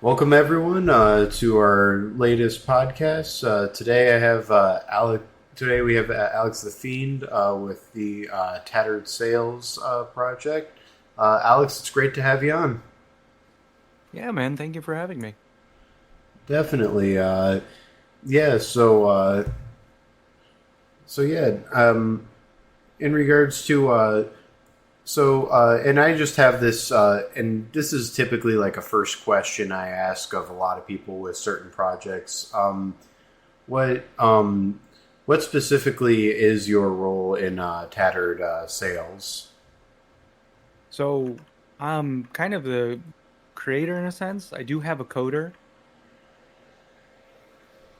Welcome everyone to our latest podcast. Today I have Alec. Today we have Alex the Fiend with the Tattered Sales project. Alex, it's great to have you on. Yeah, man. Thank you for having me. Definitely. Yeah. So yeah. In regards to and I just have this, and this is typically like a first question I ask of a lot of people with certain projects. What what specifically is your role in Tattered Sales? So I'm kind of the creator in a sense. I do have a coder.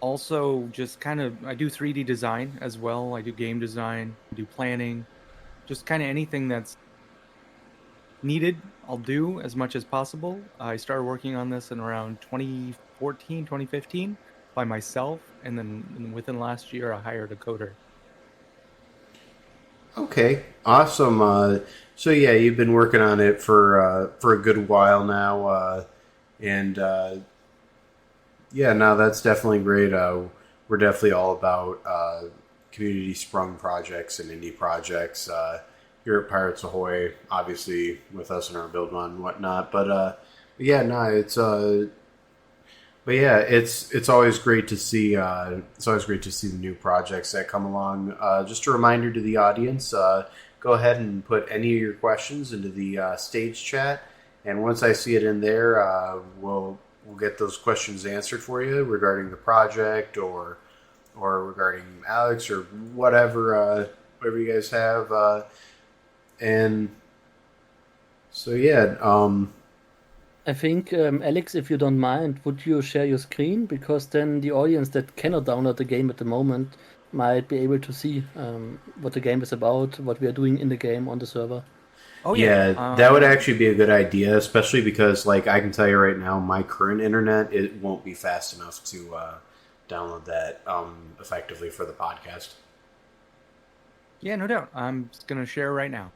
Also, just kind of I do 3D design as well. I do game design, I do planning, just kind of anything that's needed, I'll do as much as possible. I started working on this in around 2014, 2015 by myself, and then within last year I hired a coder. Okay, awesome. So yeah, you've been working on it for a good while now, and yeah, no, that's definitely great. We're definitely all about community sprung projects and indie projects here at Pirates Ahoy. Obviously, with us in our build one and whatnot, yeah, no, it's always great to see. It's always great to see the new projects that come along. Just a reminder to the audience: go ahead and put any of your questions into the stage chat, and once I see it in there, we'll get those questions answered for you regarding the project or regarding Alex or whatever you guys have. And so yeah, I think, Alex, if you don't mind, would you share your screen? Because then the audience that cannot download the game at the moment might be able to see what the game is about, what we are doing in the game on the server. Oh yeah, yeah, that would actually be a good idea, especially because, like, I can tell you right now, my current internet it won't be fast enough to download that effectively for the podcast. yeah, no doubt. I'm just gonna share right now.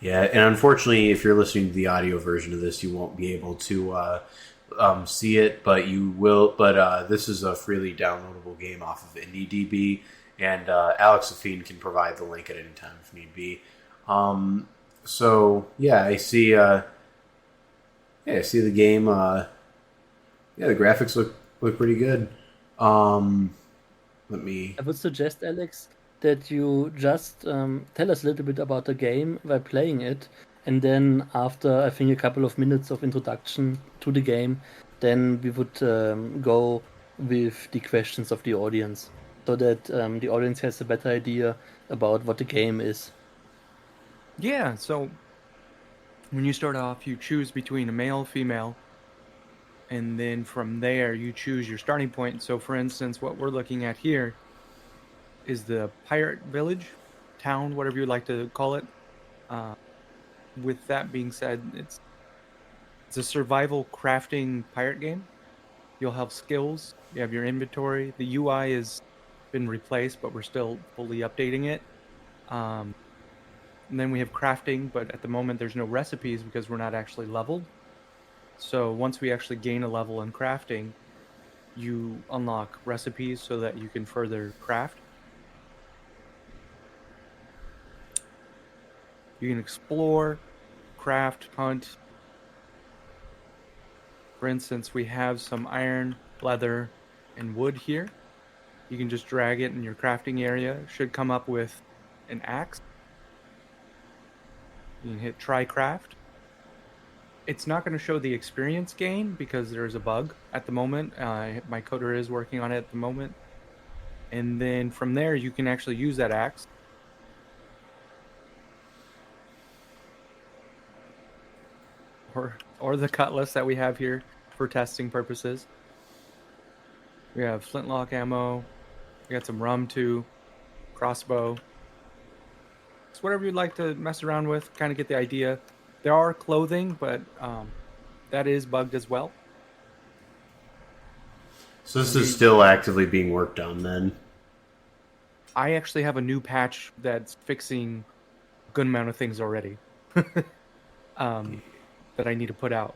Yeah, and unfortunately, if you're listening to the audio version of this, you won't be able to see it, but you will. But this is a freely downloadable game off of IndieDB, and AlexTheFiend can provide the link at any time if need be. So yeah, I see. Yeah, I see the game. Yeah, the graphics look pretty good. Um, let me. I would suggest, Alex, that you just tell us a little bit about the game by playing it, and then after I think a couple of minutes of introduction to the game, then we would go with the questions of the audience, so that the audience has a better idea about what the game is. Yeah, so when you start off, you choose between a male, female, and then from there you choose your starting point. So, for instance, what we're looking at here is the pirate village, town, whatever you'd like to call it. Uh, with that being said, it's a survival crafting pirate game. You'll have skills, you have your inventory. The UI has been replaced, but we're still fully updating it. Um, and then we have crafting, but at the moment there's no recipes because we're not actually leveled. So once we actually gain a level in crafting, you unlock recipes so that you can further craft. You can explore, craft, hunt. For instance, we have some iron, leather, and wood here. You can just drag it in your crafting area. It should come up with an axe. You can hit try craft. It's not going to show the experience gain because there's a bug at the moment. My coder is working on it at the moment. And then from there, you can actually use that axe. Or the cutlass that we have here for testing purposes. We have flintlock ammo. We got some rum too, crossbow. It's whatever you'd like to mess around with, kind of get the idea. There are clothing, but that is bugged as well. So this is We, still actively being worked on then. I actually have a new patch that's fixing a good amount of things already that I need to put out.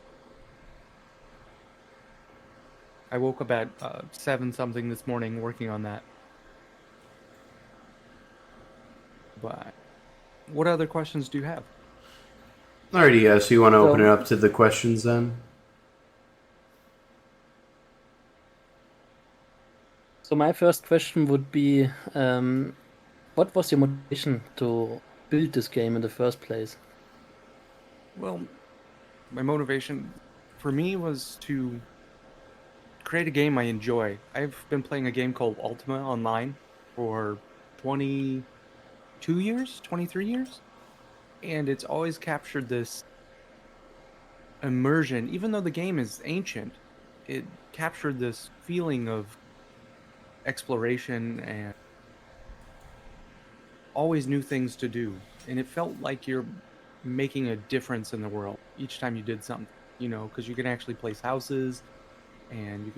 I woke up at 7 something this morning working on that. But what other questions do you have? Alrighty, so you want to open it So, up to the questions then? so my first question would be, what was your motivation to build this game in the first place? Well, my motivation for me was to create a game I enjoy. I've been playing a game called Ultima Online for 22 years, 23 years, and it's always captured this immersion. Even though the game is ancient, it captured this feeling of exploration and always new things to do. And it felt like you're making a difference in the world each time you did something, because you can actually place houses and you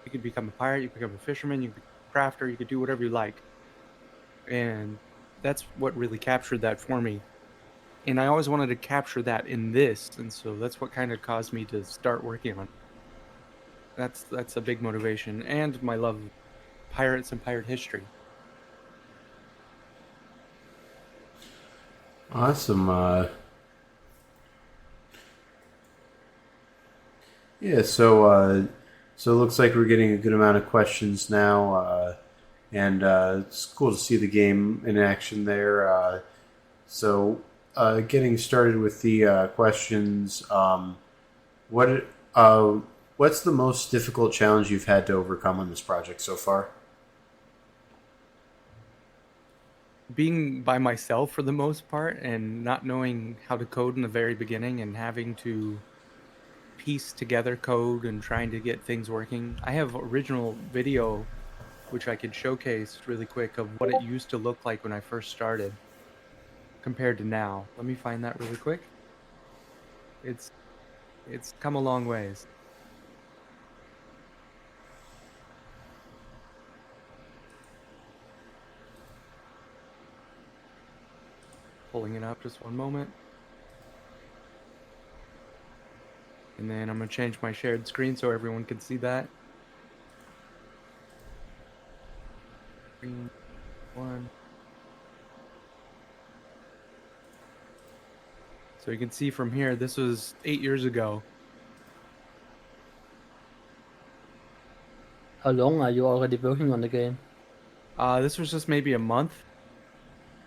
could become a pirate, you could become a fisherman, you could become a crafter, you could do whatever you like. And that's what really captured that for me. And I always wanted to capture that in this, and so that's what kind of caused me to start working on it. That's a big motivation, and my love of pirates and pirate history. Awesome. Yeah, so it looks like we're getting a good amount of questions now, and it's cool to see the game in action there. Getting started with the questions, what uh, what's the most difficult challenge you've had to overcome on this project so far? Being by myself for the most part and not knowing how to code in the very beginning and having to piece together code and trying to get things working. I have original video which I could showcase really quick of what it used to look like when I first started compared to now. Let me find that really quick. It's come a long ways. Pulling it up just one moment. And then I'm going to change my shared screen so everyone can see that. Screen 1. So you can see from here, this was 8 years ago. How long are you already working on the game? This was just maybe a month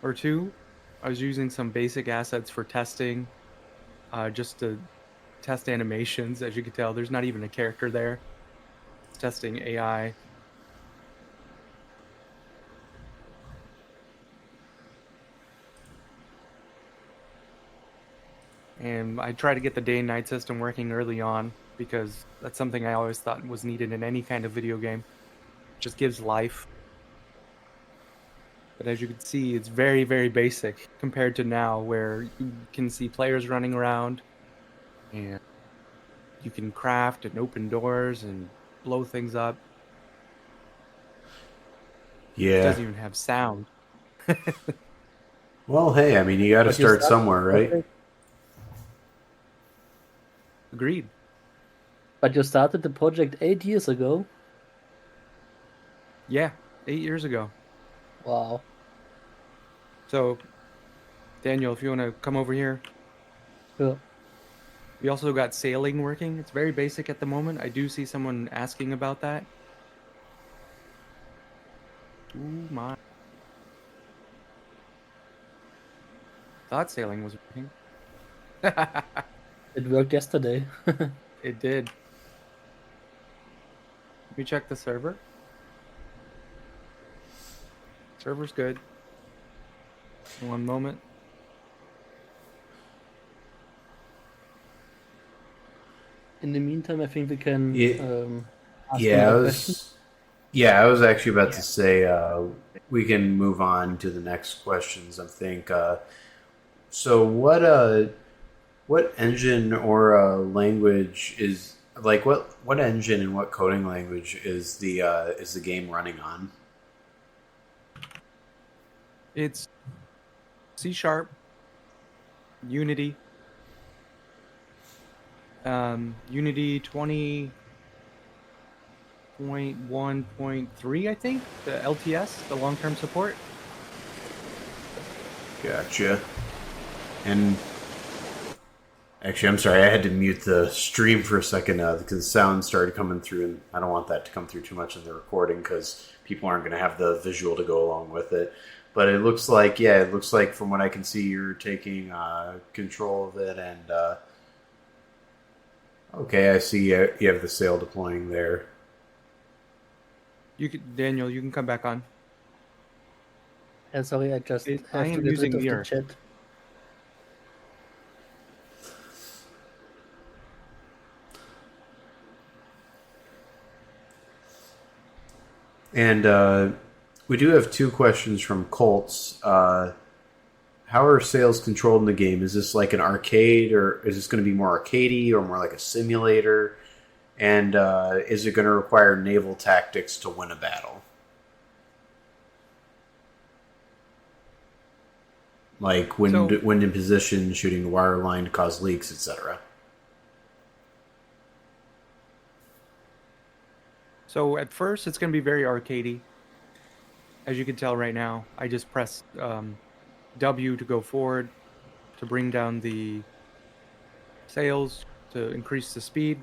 or two. I was using some basic assets for testing, just to test animations. As you can tell, there's not even a character there. Testing AI. And I try to get the day and night system working early on because that's something I always thought was needed in any kind of video game. It just gives life. But as you can see, it's very, very basic compared to now where you can see players running around and you can craft and open doors and blow things up. It Yeah. doesn't even have sound. Well, hey, I mean, you got to But you start started somewhere, the right? project, Agreed. but you started the project 8 years ago. Yeah, 8 years ago. Wow. So, Daniel, if you want to come over here, Sure. we also got sailing working. It's very basic at the moment. I do see someone asking about that. Ooh, my. Thought sailing was working. It worked yesterday. It did. Let me check the server. Server's good. One moment. In the meantime, I think we can Yeah, ask yeah, I another question. was. Yeah, I was actually about to say we can move on to the next questions. I think. So, what engine or language is like what engine and what coding language is the game running on? It's C Sharp, Unity, Unity 20. 1.1.3, I think, the LTS, the long-term support. Gotcha. And actually, I'm sorry, I had to mute the stream for a second because sound started coming through, and I don't want that to come through too much in the recording because people aren't going to have the visual to go along with it. But it looks like, from what I can see, you're taking control of it, and okay, I see you have the sail deploying there. Daniel, you can come back on. Sorry, I just I have to am get using rid of the mirror. chat. And we do have two questions from Colts. How are sales controlled in the game? Is this like an arcade, or is this going to be more arcadey, or more like a simulator? And is it going to require naval tactics to win a battle? Like wind in position, shooting the wire line to cause leaks, etc. So at first, it's going to be very arcadey. As you can tell right now, I just pressed W to go forward, to bring down the sails, to increase the speed.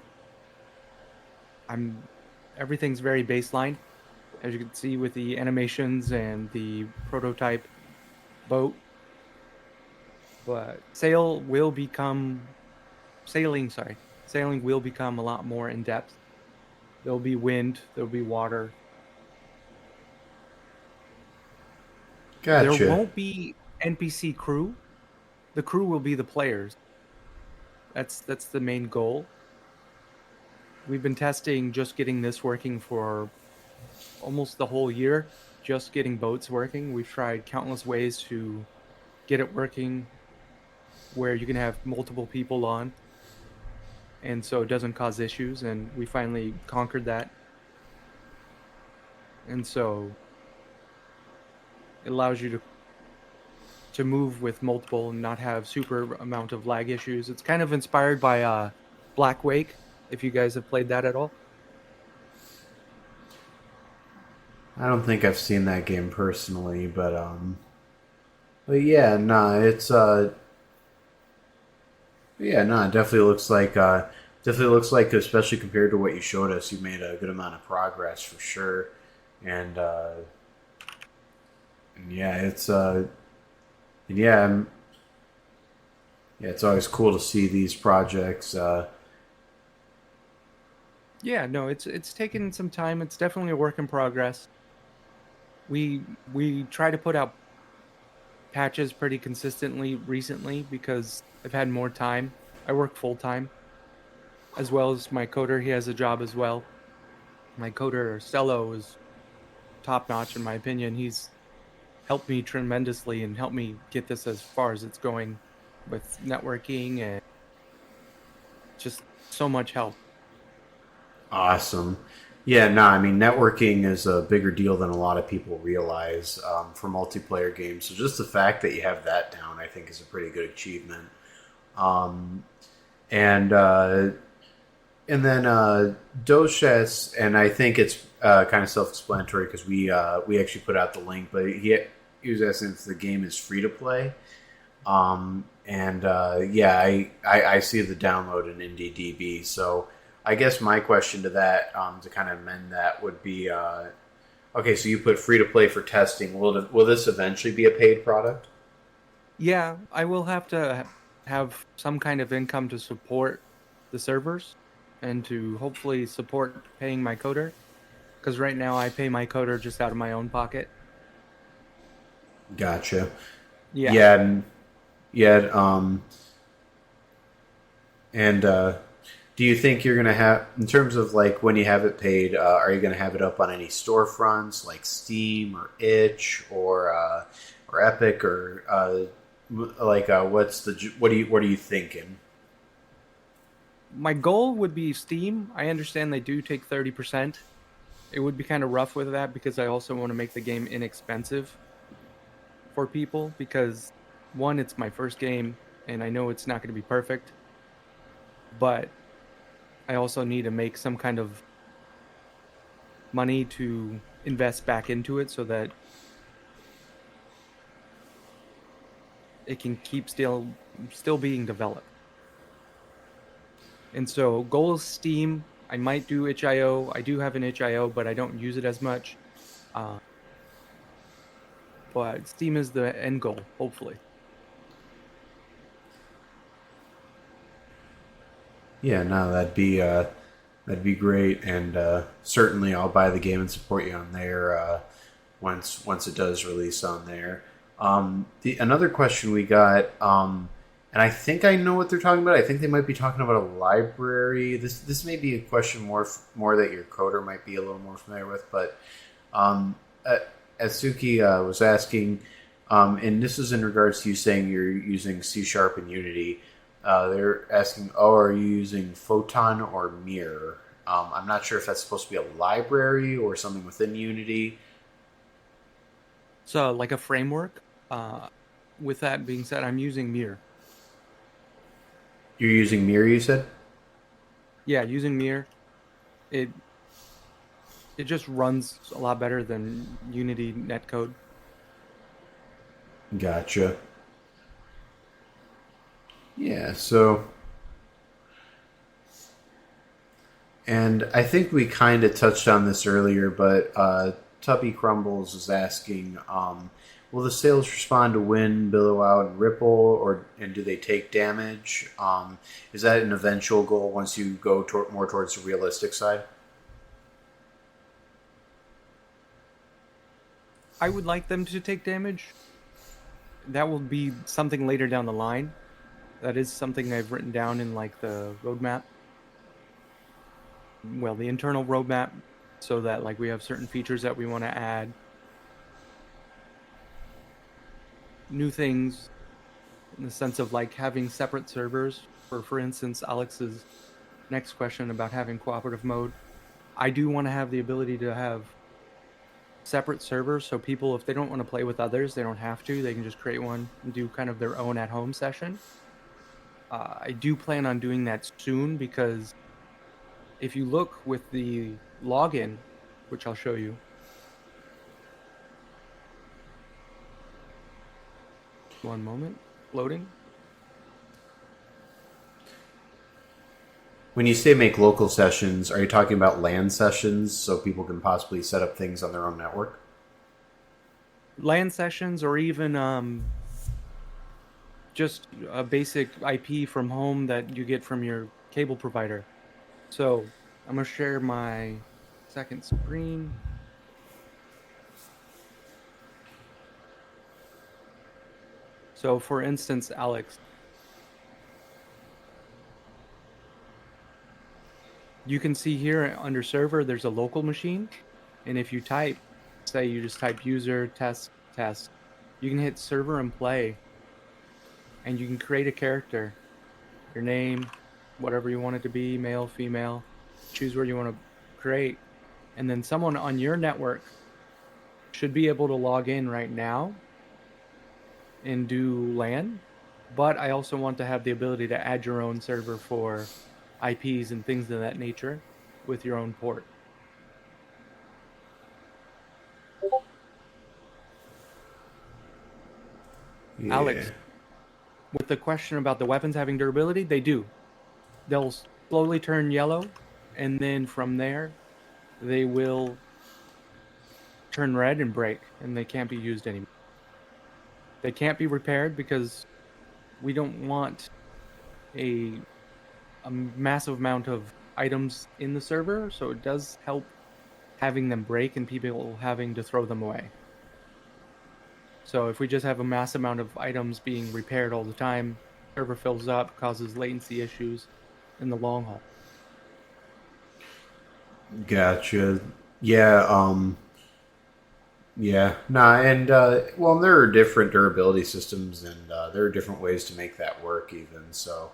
Everything's very baseline, as you can see with the animations and the prototype boat. But sailing will become a lot more in depth. There'll be wind, there'll be water. Gotcha. There won't be NPC crew. The crew will be the players. That's the main goal. We've been testing just getting this working for almost the whole year, just getting boats working. We've tried countless ways to get it working where you can have multiple people on, and so it doesn't cause issues, and we finally conquered that. And so it allows you to move with multiple and not have super amount of lag issues. It's kind of inspired by Black Wake, if you guys have played that at all. I don't think I've seen that game personally, but yeah, no, it's yeah, no, it definitely looks like, especially compared to what you showed us, you made a good amount of progress for sure, and yeah, it's yeah, it's always cool to see these projects. Yeah, no, it's taken some time. It's definitely a work in progress. We try to put out patches pretty consistently recently because I've had more time. I work full time, as well as my coder. He has a job as well. My coder Cello is top notch in my opinion. He's helped me tremendously and helped me get this as far as it's going with networking and just so much help. Awesome. Yeah, no, I mean, networking is a bigger deal than a lot of people realize for multiplayer games. So just the fact that you have that down, I think, is a pretty good achievement. Um, and then Doshess, and I think it's kind of self-explanatory because we actually put out the link, but he was asking if the game is free to play. And yeah, I see the download in IndieDB. So I guess my question to that, to kind of amend that, would be, okay, so you put free to play for testing. Will this eventually be a paid product? Yeah, I will have to have some kind of income to support the servers and to hopefully support paying my coder. Because right now I pay my coder just out of my own pocket. Gotcha. Yeah. Yeah. And do you think you're going to have, in terms of like when you have it paid, are you going to have it up on any storefronts like Steam or Itch or Epic or like what are you thinking? My goal would be Steam. I understand they do take 30%. It would be kind of rough with that because I also want to make the game inexpensive for people because, one, it's my first game and I know it's not going to be perfect, but I also need to make some kind of money to invest back into it so that it can keep still being developed. And so goal is Steam. I might do itch.io. I do have an itch.io, but I don't use it as much. But Steam is the end goal, hopefully. Yeah, no, that'd be great, and certainly I'll buy the game and support you on there once it does release on there. Another question we got, and I think I know what they're talking about. I think they might be talking about a library. This may be a question more that your coder might be a little more familiar with, but Atsuki was asking, and this is in regards to you saying you're using C# and Unity. They're asking, are you using Photon or Mirror? I'm not sure if that's supposed to be a library or something within Unity. So, like a framework. With that being said, I'm using Mirror. You're using Mirror, you said? Yeah, using Mirror. It just runs a lot better than Unity netcode. Gotcha. Yeah, so... And I think we kind of touched on this earlier, but Tubby Crumbles is asking, will the sails respond to wind, billow out, and ripple, and do they take damage? Is that an eventual goal once you go more towards the realistic side? I would like them to take damage. That will be something later down the line. That is something I've written down in like the roadmap. Well, the internal roadmap, so that like we have certain features that we want to add. New things in the sense of like having separate servers. For instance, Alex's next question about having cooperative mode. I do want to have the ability to have separate servers, so people, if they don't want to play with others, they don't have to. They can just create one and do kind of their own at-home session. I do plan on doing that soon, because if you look with the login, which I'll show you. One moment. Loading. When you say make local sessions, are you talking about LAN sessions so people can possibly set up things on their own network? LAN sessions, or even just a basic IP from home that you get from your cable provider. So I'm going to share my second screen. So for instance, Alex, you can see here under server, there's a local machine. And if you type, say you just type user test, you can hit server and play. And you can create a character, your name, whatever you want it to be, male, female, choose where you want to create. And then someone on your network should be able to log in right now and do LAN. But I also want to have the ability to add your own server for IPs and things of that nature with your own port. Yeah. Alex, with the question about the weapons having durability, they do. They'll slowly turn yellow, and then from there, they will turn red and break, and they can't be used anymore. They can't be repaired because we don't want a massive amount of items in the server, so it does help having them break and people having to throw them away. So if we just have a mass amount of items being repaired all the time, server fills up, causes latency issues in the long haul. Gotcha. Yeah, yeah. Nah, and, well, there are different durability systems, and there are different ways to make that work, even, so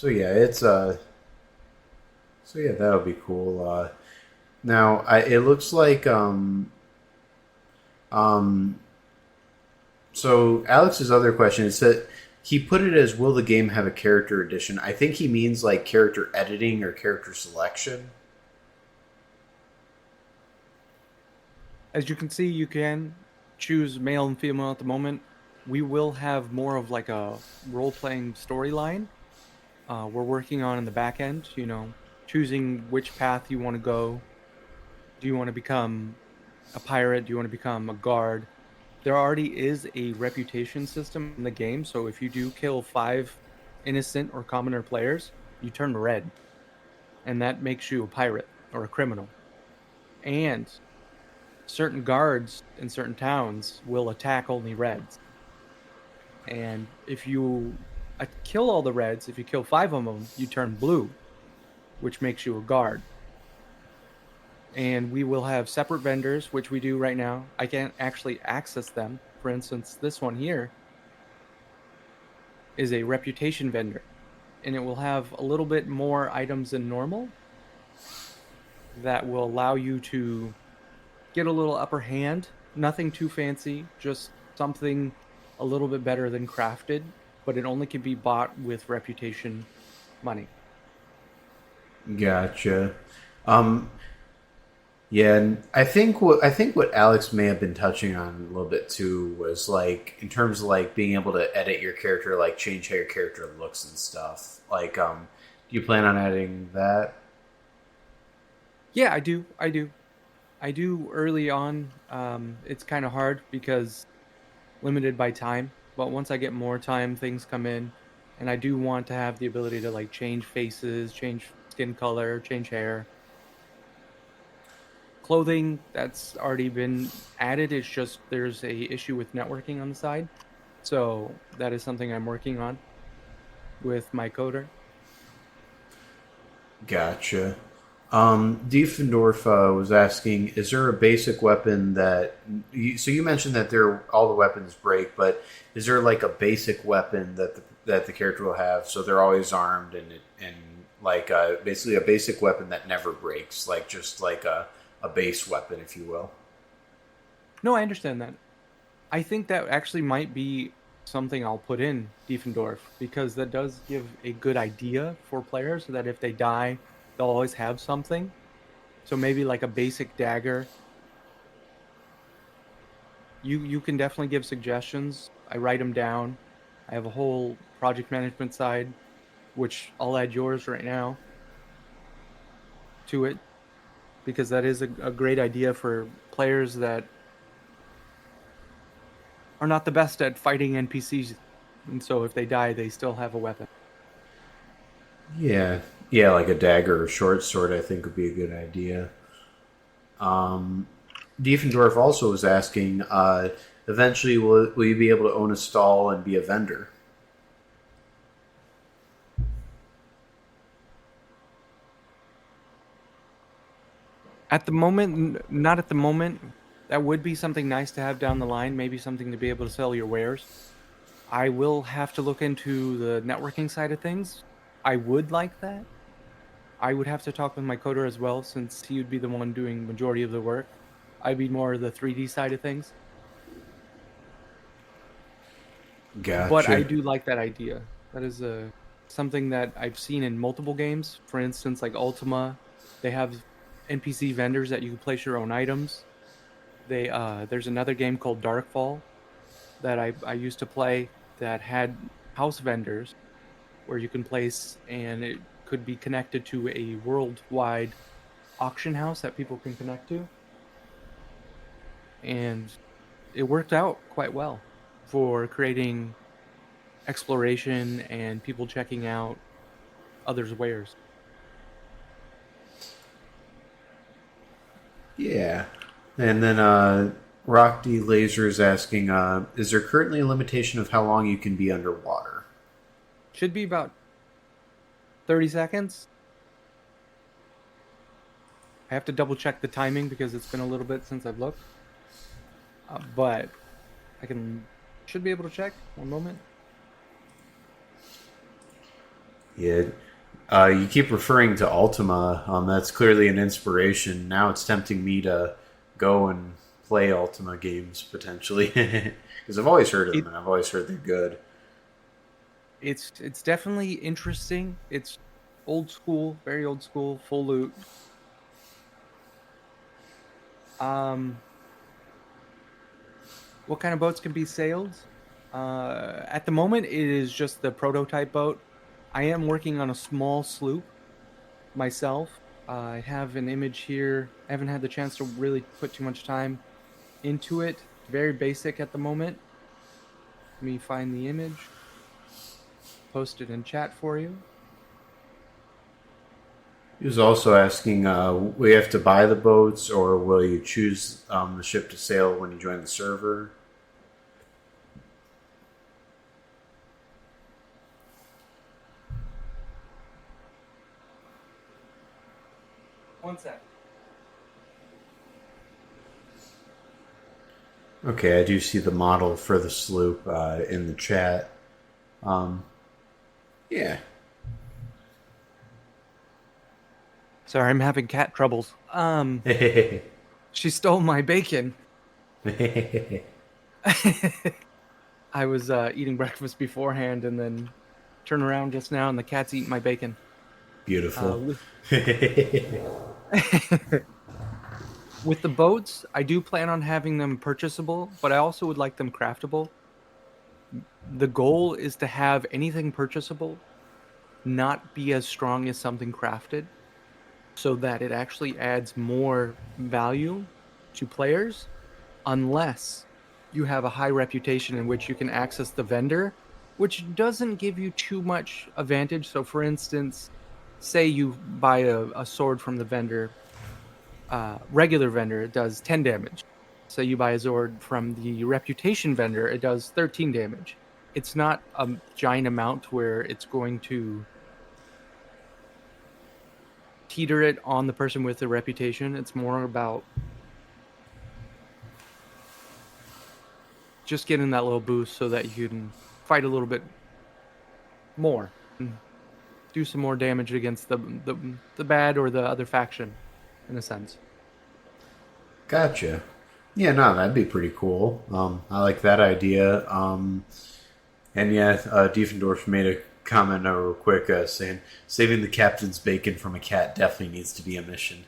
yeah, it's, so yeah, that'll be cool. Now, it looks like, so Alex's other question is that he put it as, will the game have a character edition? I think he means like character editing or character selection. As you can see, you can choose male and female at the moment. We will have more of like a role-playing storyline we're working on in the back end, choosing which path you want to go. Do you want to become a pirate? Do you want to become a guard? There already is a reputation system in the game, so if you do kill 5 innocent or commoner players, you turn red, and that makes you a pirate or a criminal. And certain guards in certain towns will attack only reds. And if you kill all the reds, if you kill 5 of them, you turn blue, which makes you a guard. And we will have separate vendors, which we do right now. I can't actually access them. For instance, this one here is a reputation vendor, and it will have a little bit more items than normal that will allow you to get a little upper hand. Nothing too fancy, just something a little bit better than crafted, but it only can be bought with reputation money. Gotcha. Yeah, and I think what Alex may have been touching on a little bit too was like in terms of like being able to edit your character, like change how your character looks and stuff. Like, do you plan on adding that? Yeah, I do. I do early on. It's kind of hard because limited by time. But once I get more time, things come in, and I do want to have the ability to like change faces, change skin color, change hair, clothing. That's already been added. It's just there's a issue with networking on the side, so that is something I'm working on with my coder. Gotcha. Diefendorf was asking, is there a basic weapon that? So you mentioned that all the weapons break, but is there like a basic weapon that the character will have, so they're always armed and like basically a basic weapon that never breaks, like just like a base weapon, if you will. No, I understand that. I think that actually might be something I'll put in Diefendorf because that does give a good idea for players so that if they die, they'll always have something. So maybe like a basic dagger. You can definitely give suggestions. I write them down. I have a whole project management side, which I'll add yours right now to it because that is a great idea for players that are not the best at fighting NPCs. And so if they die, they still have a weapon. Yeah, yeah, like a dagger or short sword, I think would be a good idea. Diefendorf also was asking, eventually, will you be able to own a stall and be a vendor? At the moment, not at the moment. That would be something nice to have down the line, maybe something to be able to sell your wares. I will have to look into the networking side of things. I would like that. I would have to talk with my coder as well, since he would be the one doing majority of the work. I'd be more the 3D side of things. But I Gotcha. do like that idea. That is something that I've seen in multiple games. For instance, like Ultima, they have NPC vendors that you can place your own items. There's another game called Darkfall that I used to play that had house vendors where you can place, and it could be connected to a worldwide auction house that people can connect to, and it worked out quite well for creating exploration and people checking out others' wares. Yeah. And then Rock D Laser is asking, is there currently a limitation of how long you can be underwater? Should be about 30 seconds. I have to double check the timing because it's been a little bit since I've looked. But should be able to check. One moment. Yeah. You keep referring to Ultima. That's clearly an inspiration. Now it's tempting me to go and play Ultima games potentially because I've always heard of It them and I've always heard they're good. it's definitely interesting. It's old school, very old school, full loot. Um, What kind of boats can be sailed? At the moment, it is just the prototype boat. I am working on a small sloop myself. I have an image here. I haven't had the chance to really put too much time into it. Very basic at the moment. Let me find the image, post it in chat for you. He was also asking, we have to buy the boats, or will you choose the ship to sail when you join the server? One sec. Okay, I do see the model for the sloop in the chat. Yeah. Sorry, I'm having cat troubles. She stole my bacon. I was eating breakfast beforehand and then turn around just now and the cat's eating my bacon. Beautiful. With the boats, I do plan on having them purchasable, but I also would like them craftable. The goal is to have anything purchasable not be as strong as something crafted, so that it actually adds more value to players, unless you have a high reputation in which you can access the vendor, which doesn't give you too much advantage. So, for instance, say you buy a sword from the vendor, regular vendor, it does 10 damage. So you buy a Zord from the reputation vendor, it does 13 damage. It's not a giant amount where it's going to teeter it on the person with the reputation. It's more about just getting that little boost so that you can fight a little bit more and do some more damage against the bad or the other faction, in a sense. Gotcha. Yeah, no, that'd be pretty cool. I like that idea. And yeah, Diefendorf made a comment real quick saying saving the captain's bacon from a cat definitely needs to be a mission.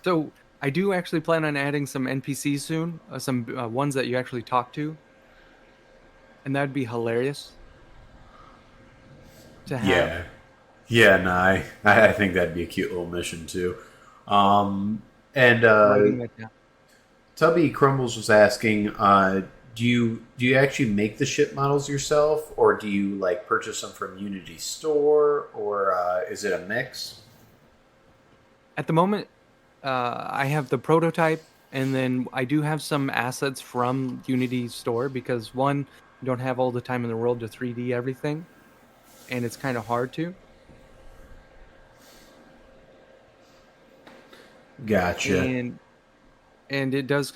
So I do actually plan on adding some NPCs soon, some ones that you actually talk to, and that'd be hilarious to have. Yeah. Yeah, no, I think that'd be a cute little mission too. And Writing that down. Tubby Crumbles was asking, do you actually make the ship models yourself, or do you like purchase them from Unity Store, or is it a mix? At the moment, I have the prototype, and then I do have some assets from Unity Store because one, you don't have all the time in the world to 3D everything, and it's kind of hard to. Gotcha. And it does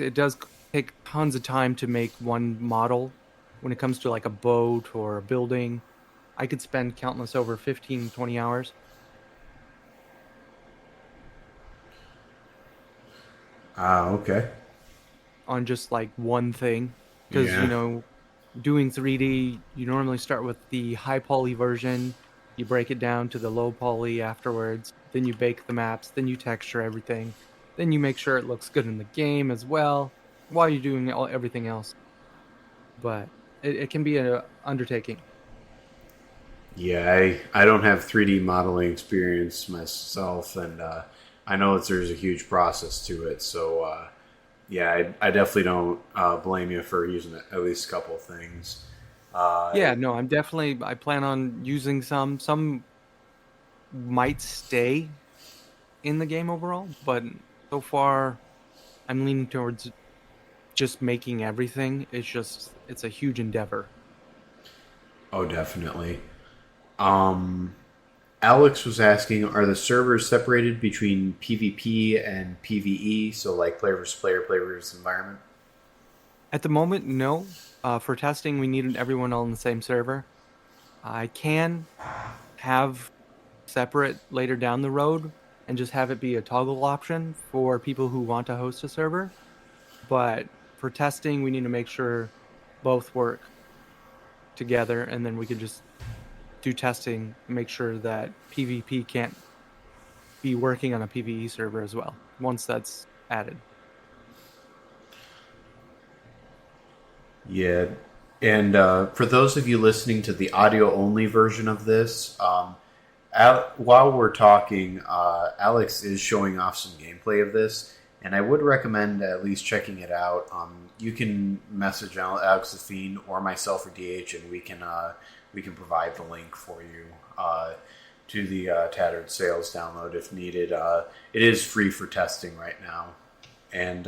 take tons of time to make one model. When it comes to like a boat or a building, I could spend countless over 15, 20 hours. Ah, okay. On just like one thing, because Yeah. doing 3D, you normally start with the high poly version, you break it down to the low poly afterwards, then you bake the maps, then you texture everything, then you make sure it looks good in the game as well while you're doing everything else. But it can be an undertaking. Yeah, I don't have 3D modeling experience myself, and I know that there's a huge process to it. So, yeah, I definitely don't blame you for using at least a couple of things. Yeah, no, I plan on using some might stay in the game overall, but so far I'm leaning towards just making everything. It's a huge endeavor. Oh, definitely. Um, Alex was asking, are the servers separated between PvP and PvE? So, like player versus player, player versus environment? At the moment, no. For testing, we needed everyone on the same server. I can have separate later down the road and just have it be a toggle option for people who want to host a server. But for testing, we need to make sure both work together, and then we can just do testing and make sure that PvP can't be working on a PvE server as well. Once that's added. Yeah, and for those of you listening to the audio only version of this, while we're talking, Alex is showing off some gameplay of this, and I would recommend at least checking it out. You can message AlexTheFiend or myself or DH, and we can provide the link for you to the Tattered sales download if needed. It is free for testing right now, and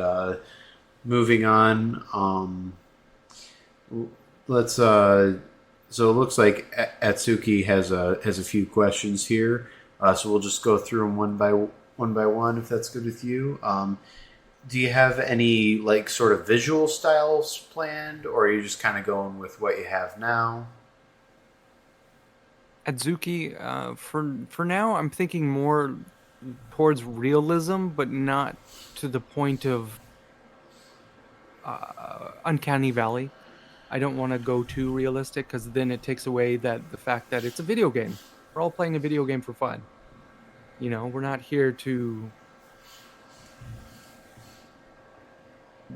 moving on. Let's. So it looks like Atsuki has a few questions here. So we'll just go through them one by one, if that's good with you. Do you have any like sort of visual styles planned, or are you just kind of going with what you have now? Adzuki, for now, I'm thinking more towards realism, but not to the point of uncanny valley. I don't want to go too realistic because then it takes away the fact that it's a video game. We're all playing a video game for fun. We're not here to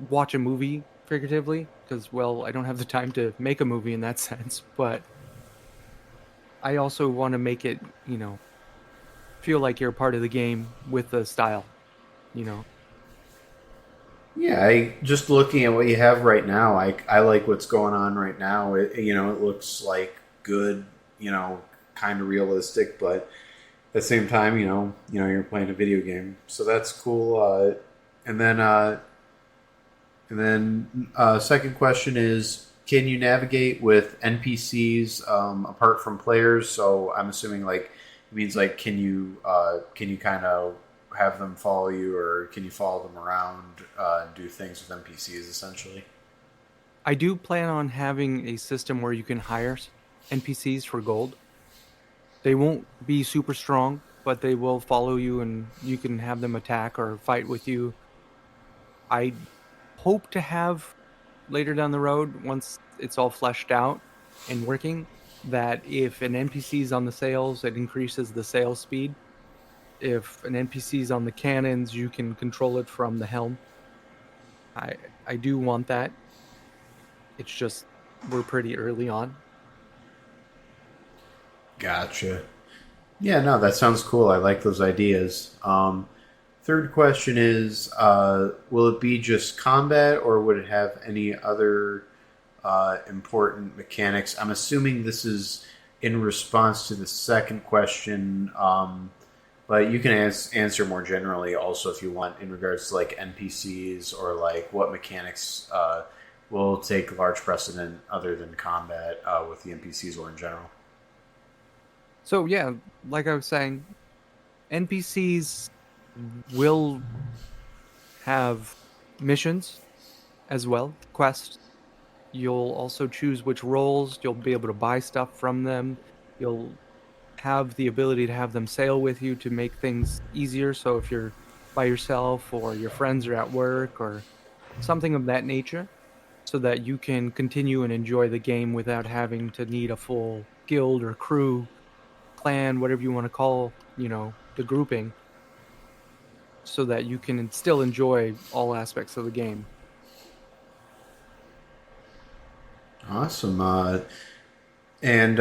watch a movie figuratively because, well, I don't have the time to make a movie in that sense. But I also want to make it, feel like you're a part of the game with the style. Yeah, just looking at what you have right now, I like what's going on right now. It looks like good, kind of realistic, but at the same time, you're playing a video game, so that's cool. And then second question is, can you navigate with NPCs apart from players? So I'm assuming like it means like can you kind of have them follow you, or can you follow them around and do things with NPCs essentially? I do plan on having a system where you can hire NPCs for gold. They won't be super strong, but they will follow you and you can have them attack or fight with you. I hope to have later down the road, once it's all fleshed out and working, that if an NPC is on the sails, it increases the sail speed. If an NPC is on the cannons, you can control it from the helm. I do want that. It's just we're pretty early on. Gotcha. Yeah, no, that sounds cool. I like those ideas. Third question is, will it be just combat, or would it have any other important mechanics? I'm assuming this is in response to the second question, but you can answer more generally also if you want in regards to like NPCs or like what mechanics will take large precedent other than combat with the NPCs or in general. So yeah, like I was saying, NPCs will have missions as well, quests. You'll also choose which roles. You'll be able to buy stuff from them. You'll have the ability to have them sail with you to make things easier. So if you're by yourself or your friends are at work or something of that nature, so that you can continue and enjoy the game without having to need a full guild or crew, clan, whatever you want to call, the grouping, so that you can still enjoy all aspects of the game. Awesome. And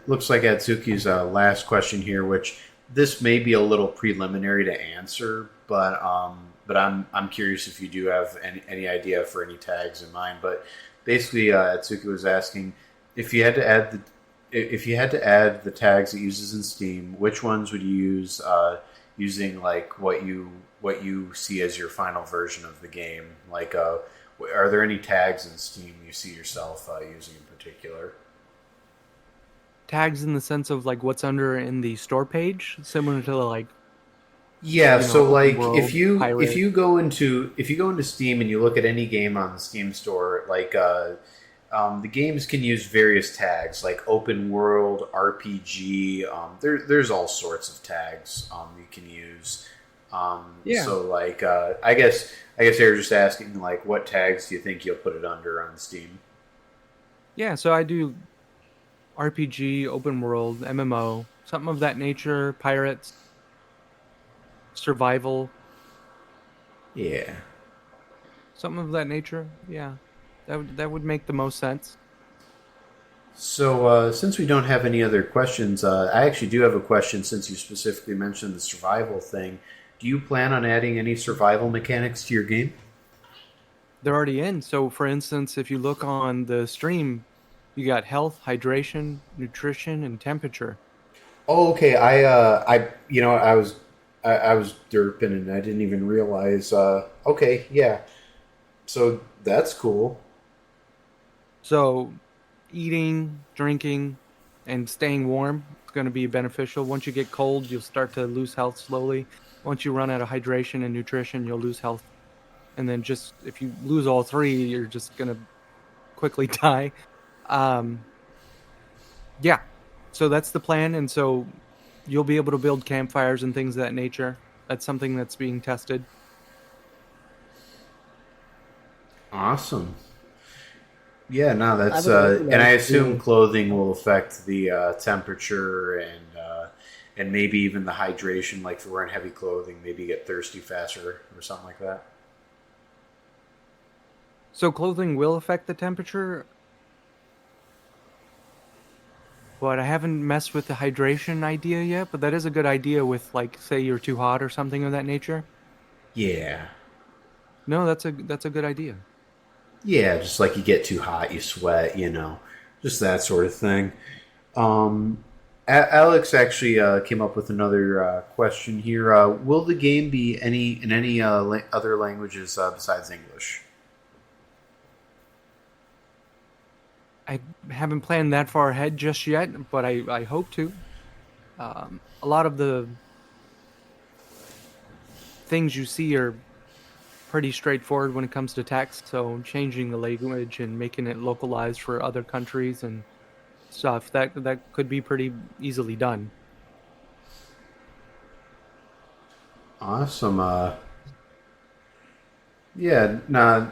looks like Atsuki's last question here, which this may be a little preliminary to answer, but I'm curious if you do have any idea for any tags in mind. But basically, Atsuki was asking if you had to add the tags it uses in Steam, which ones would you use using like what you see as your final version of the game? Like, are there any tags in Steam you see yourself using in particular? Tags in the sense of like what's under in the store page, similar to like Yeah, so like world, if pirate. you go into Steam and you look at any game on the Steam store, like the games can use various tags like open world, RPG. There's all sorts of tags you can use. Yeah. So like I guess they were just asking like what tags do you think you'll put it under on Steam? Yeah, so I do RPG, open world, MMO, something of that nature, pirates, survival. Yeah. Something of that nature. Yeah, that would make the most sense. So, since we don't have any other questions, I actually do have a question since you specifically mentioned the survival thing. Do you plan on adding any survival mechanics to your game? They're already in. So, for instance, if you look on the stream, you got health, hydration, nutrition, and temperature. Oh, okay. I was derping and I didn't even realize. Okay, yeah. So that's cool. So, eating, drinking, and staying warm is going to be beneficial. Once you get cold, you'll start to lose health slowly. Once you run out of hydration and nutrition, you'll lose health. And then just if you lose all three, you're just going to quickly die. Um, yeah. So that's the plan. And so you'll be able to build campfires and things of that nature. That's something that's being tested. Awesome. Yeah, no, I that's would also and I like assume to. clothing will affect the temperature and maybe even the hydration. Like if you're wearing heavy clothing, maybe you get thirsty faster or something like that. So clothing will affect the temperature, but I haven't messed with the hydration idea yet. But that is a good idea with, like, say you're too hot or something of that nature. Yeah, No, that's a good idea. yeah, just like you get too hot, you sweat, just that sort of thing. Um, Alex actually came up with another question here. Will the game be any other languages besides English? I haven't planned that far ahead just yet, but I hope to. A lot of the things you see are pretty straightforward when it comes to text. So changing the language and making it localized for other countries and stuff, that could be pretty easily done. Awesome. Yeah, nah,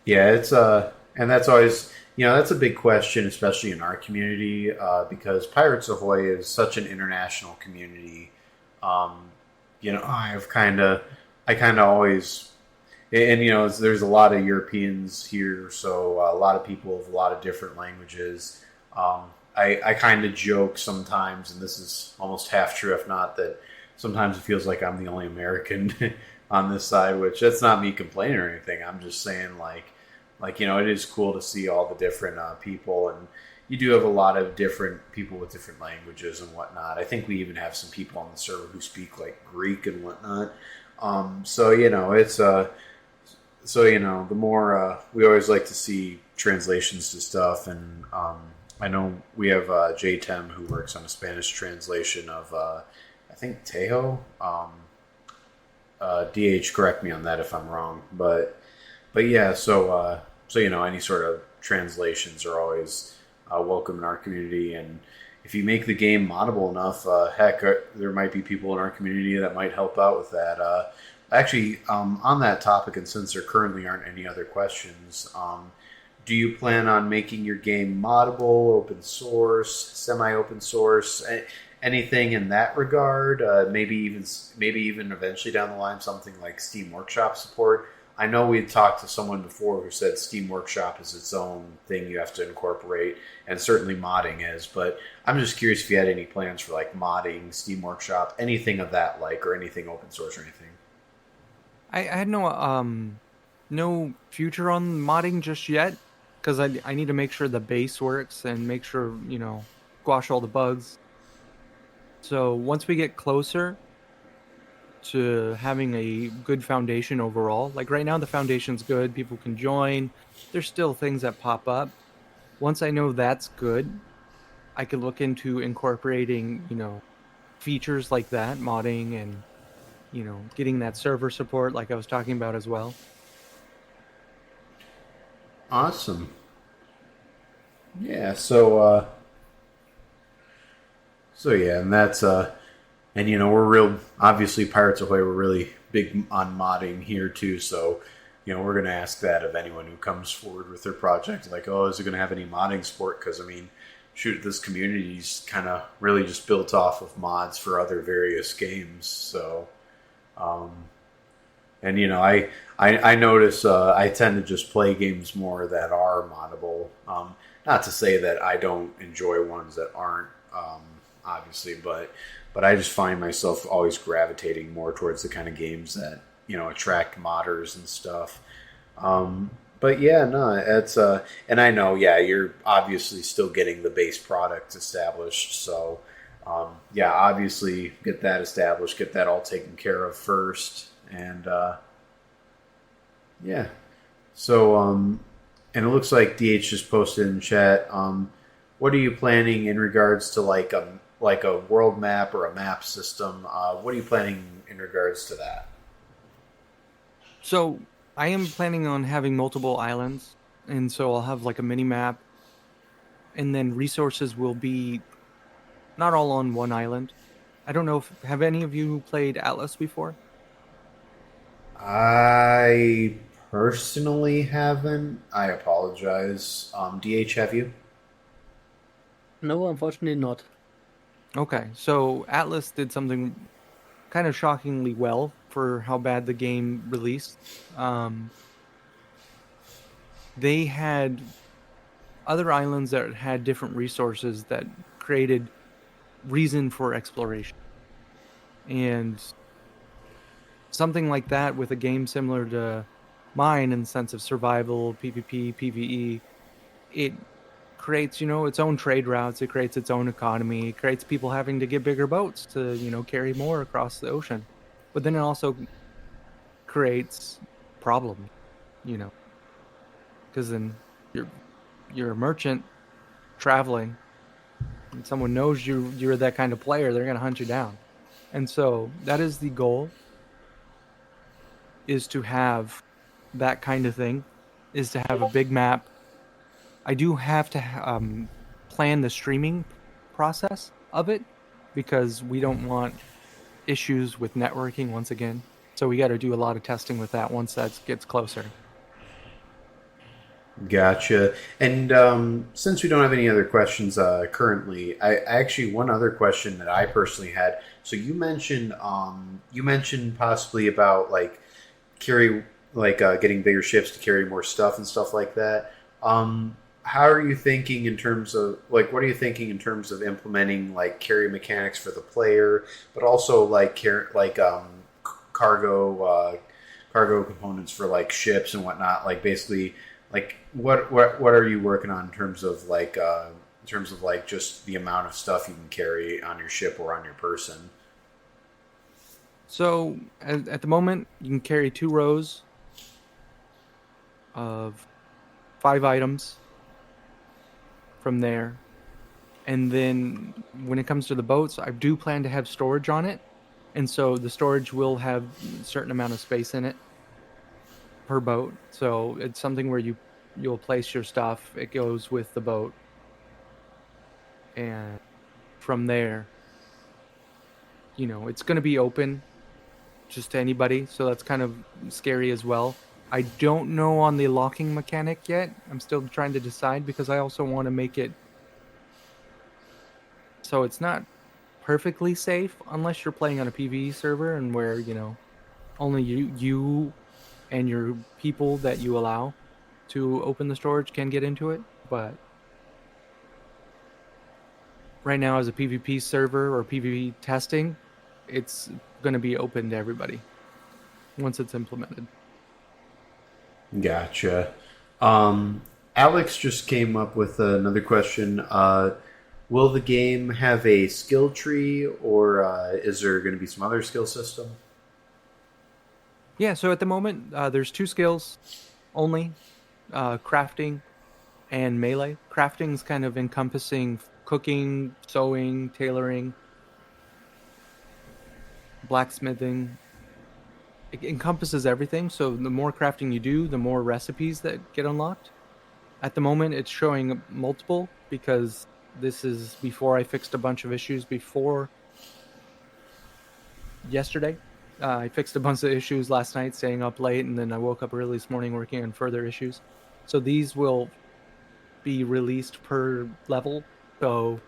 yeah, it's and that's always that's a big question, especially in our community, because Pirates Ahoy is such an international community. Um, I kind of always, and there's a lot of Europeans here, so a lot of people of a lot of different languages. I kind of joke sometimes, and this is almost half true, if not that. Sometimes it feels like I'm the only American on this side, which that's not me complaining or anything. I'm just saying, it is cool to see all the different people, and you do have a lot of different people with different languages and whatnot. I think we even have some people on the server who speak like Greek and whatnot. So it's the more we always like to see translations to stuff, and I know we have JTEM who works on a Spanish translation of I think Tejo. DH, correct me on that if I'm wrong, but yeah, so any sort of translations are always welcome in our community, and if you make the game moddable enough, heck, there might be people in our community that might help out with that. Actually, on that topic, and since there currently aren't any other questions, do you plan on making your game moddable, open source, semi-open source, anything in that regard? Maybe even eventually down the line, something like Steam Workshop support. I know we had talked to someone before who said Steam Workshop is its own thing you have to incorporate, and certainly modding is. But I'm just curious if you had any plans for like modding, Steam Workshop, anything of that like, or anything open source or anything. I had no future on modding just yet because I need to make sure the base works and make sure squash all the bugs. So once we get closer to having a good foundation overall, like right now the foundation's good, people can join. There's still things that pop up. Once I know that's good, I could look into incorporating features like that, modding, and getting that server support like I was talking about as well. Awesome. Yeah. So yeah, and that's and we're real obviously Pirates Ahoy. We're really big on modding here too. So we're gonna ask that of anyone who comes forward with their project. Like, oh, is it gonna have any modding support? Because I mean, shoot, this community's kind of really just built off of mods for other various games. So um, And I notice I tend to just play games more that are moddable. Not to say that I don't enjoy ones that aren't, obviously, but I just find myself always gravitating more towards the kind of games that attract modders and stuff. But yeah, no, it's and I know, yeah, you're obviously still getting the base product established, so yeah, obviously get that established, get that all taken care of first, and yeah. So and it looks like DH just posted in chat. What are you planning in regards to like a world map or a map system? What are you planning in regards to that? So I am planning on having multiple islands, and so I'll have like a mini map, and then resources will be not all on one island. I don't know if have any of you played Atlas before? I personally haven't. I apologize. DH, have you? No, unfortunately not. Okay, so Atlas did something kind of shockingly well for how bad the game released. They had other islands that had different resources that created reason for exploration. And something like that with a game similar to mine in the sense of survival, PvP, PvE, it creates, its own trade routes, it creates its own economy, it creates people having to get bigger boats to, carry more across the ocean. But then it also creates problems, you know, because then you're a merchant traveling and someone knows you're that kind of player, they're going to hunt you down. And so that is the goal, is to have that kind of thing, is to have a big map. I do have to plan the streaming process of it because we don't want issues with networking once again. So we got to do a lot of testing with that once that gets closer. Gotcha. And since we don't have any other questions currently, I actually one other question that I personally had. So you mentioned possibly about like carry getting bigger ships to carry more stuff and stuff like that. How are you thinking in terms of what are you thinking in terms of implementing like carry mechanics for the player, but also cargo components for like ships and whatnot? Like basically, like what are you working on in terms of like just the amount of stuff you can carry on your ship or on your person? So at the moment, you can carry 2 rows of 5 items from there. And then when it comes to the boats, I do plan to have storage on it. And so the storage will have a certain amount of space in it per boat. So it's something where you'll place your stuff, it goes with the boat. And from there, it's going to be open just to anybody. So that's kind of scary as well. I don't know on the locking mechanic yet. I'm still trying to decide because I also want to make it so it's not perfectly safe unless you're playing on a PvE server and where, only you and your people that you allow to open the storage can get into it. But right now as a PvP server or PvP testing, it's going to be open to everybody once it's implemented. Gotcha. Alex just came up with another question. Will the game have a skill tree, or is there going to be some other skill system? Yeah, so at the moment, there's 2 skills only, crafting and melee. Crafting's kind of encompassing cooking, sewing, tailoring, blacksmithing. It encompasses everything, so the more crafting you do, the more recipes that get unlocked. At the moment, it's showing multiple because this is before I fixed a bunch of issues before yesterday. I fixed a bunch of issues last night, staying up late, and then I woke up early this morning working on further issues. So these will be released per level. So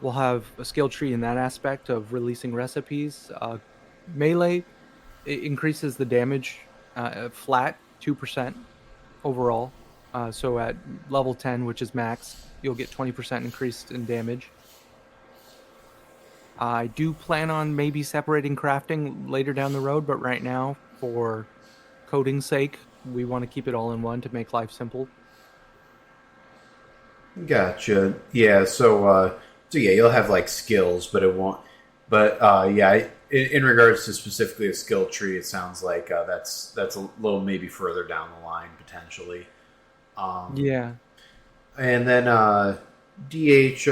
we'll have a skill tree in that aspect of releasing recipes. Melee it increases the damage flat 2% overall. So at level 10, which is max, you'll get 20% increased in damage. I do plan on maybe separating crafting later down the road, but right now, for coding's sake, we want to keep it all in one to make life simple. Gotcha. Yeah. So yeah, you'll have like skills, but it won't. But yeah, in regards to specifically a skill tree, it sounds like that's a little maybe further down the line potentially. Um, Yeah. and then DH,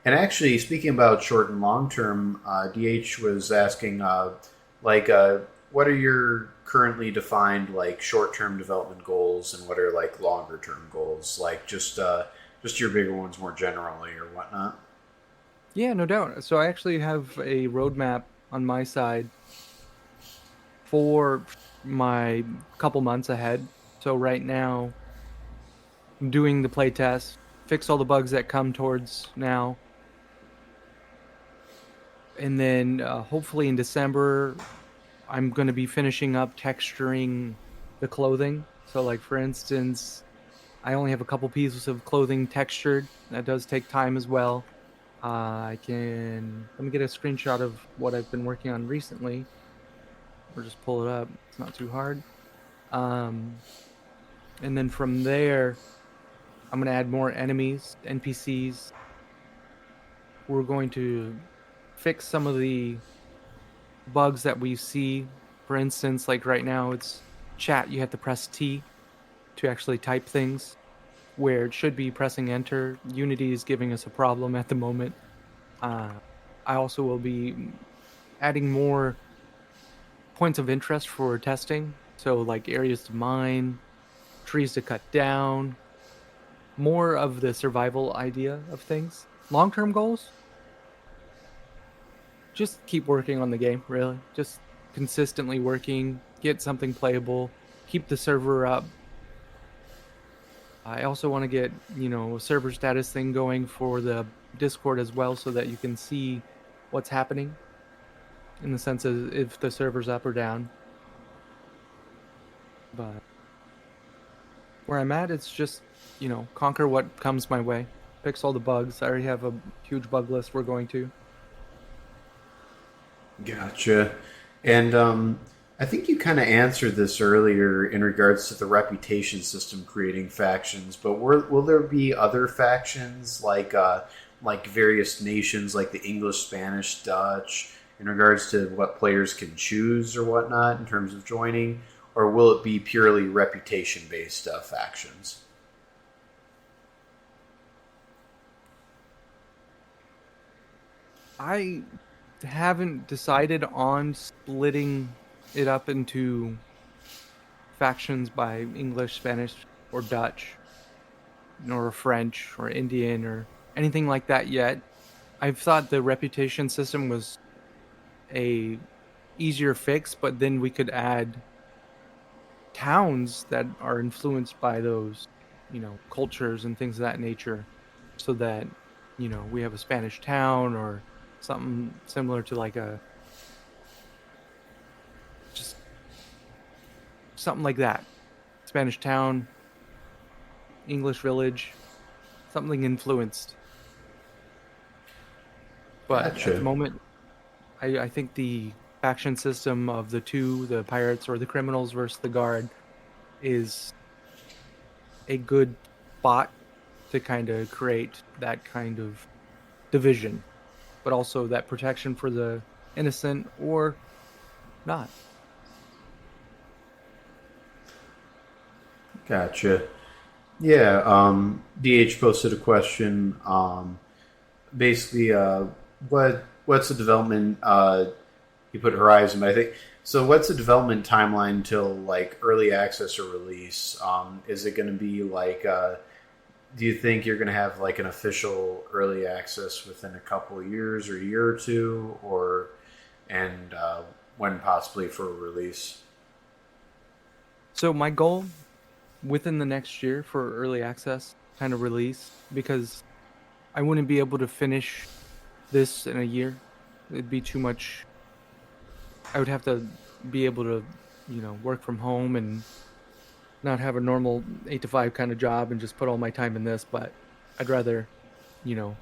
and actually speaking about short and long term, DH was asking like what are your currently defined like short term development goals, and what are like longer term goals, like just your bigger ones more generally or whatnot. Yeah, no doubt. So I actually have a roadmap on my side for my couple months ahead. So right now, I'm doing the playtest, fix all the bugs that come towards now, and then hopefully in December, I'm going to be finishing up texturing the clothing. So, like for instance, I only have a couple pieces of clothing textured. That does take time as well. I can let me get a screenshot of what I've been working on recently, or just pull it up. It's not too hard. Um, and then from there, I'm going to add more enemies, NPCs. We're going to fix some of the bugs that we see. For instance, like right now, it's chat. You have to press T to actually type things, where it should be pressing enter. Unity is giving us a problem at the moment. Uh, I also will be adding more points of interest for testing. So, like areas to mine, trees to cut down, more of the survival idea of things. Long term goals, just keep working on the game, really. Just consistently working, get something playable, keep the server up. I also want to get, a server status thing going for the Discord as well, so that you can see what's happening in the sense of if the server's up or down. But where I'm at, it's just, conquer what comes my way. Fix all the bugs. I already have a huge bug list we're going to. Gotcha. And I think you kind of answered this earlier in regards to the reputation system creating factions, but will there be other factions like various nations, like the English, Spanish, Dutch, in regards to what players can choose or whatnot in terms of joining, or will it be purely reputation based factions? I haven't decided on splitting it up into factions by English, Spanish, or Dutch, or French, or Indian, or anything like that yet. I've thought the reputation system was a easier fix, but then we could add towns that are influenced by those, cultures and things of that nature, so that, we have a Spanish town or something similar to like a just something like that. Spanish town, English village, something influenced. But at the Gotcha. moment, I think the faction system of the pirates or the criminals versus the guard, is a good spot to kind of create that kind of division, but also that protection for the innocent or not. Gotcha. Yeah. DH posted a question. Basically, what's the development? He put Horizon, but I think so. What's the development timeline till like early access or release? Is it going to be like? Do you think you're going to have like an official early access within a couple of years or a year or two, or and when possibly for a release? So my goal within the next year for early access kind of release, because I wouldn't be able to finish this in a year. It'd be too much. I would have to be able to, work from home and not have a normal 8 to 5 kind of job and just put all my time in this, but I'd rather, you know,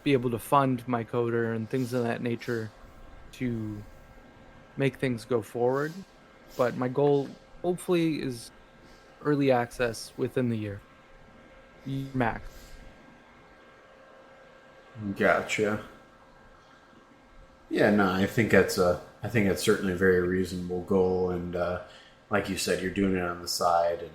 be able to fund my coder and things of that nature to make things go forward. But my goal, hopefully, is early access within the year. Max. Gotcha. Yeah, no, I think that's certainly a very reasonable goal, and like you said, you're doing it on the side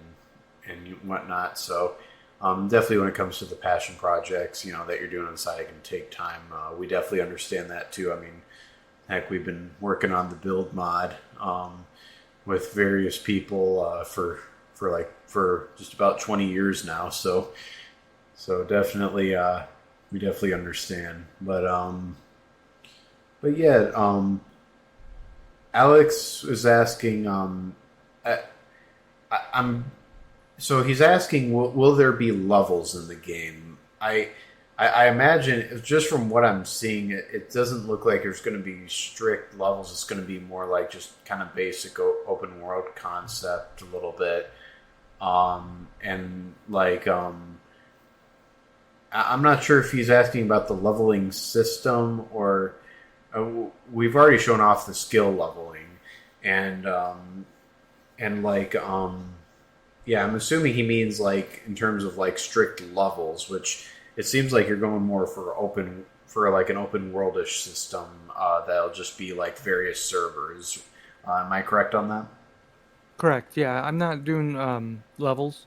and whatnot. So definitely, when it comes to the passion projects, that you're doing on the side, it can take time. We definitely understand that too. I mean, heck, we've been working on the build mod with various people for just about 20 years now. So definitely, we definitely understand. But yeah, Alex is asking. I'm so he's asking, will there be levels in the game? I imagine just from what I'm seeing, it doesn't look like there's going to be strict levels. It's going to be more like just kind of basic open world concept a little bit, and like I'm not sure if he's asking about the leveling system or we've already shown off the skill leveling and like yeah, I'm assuming he means like in terms of like strict levels, which it seems like you're going more for like an open worldish system that'll just be like various servers. Am I correct on that? Correct. Yeah, I'm not doing levels.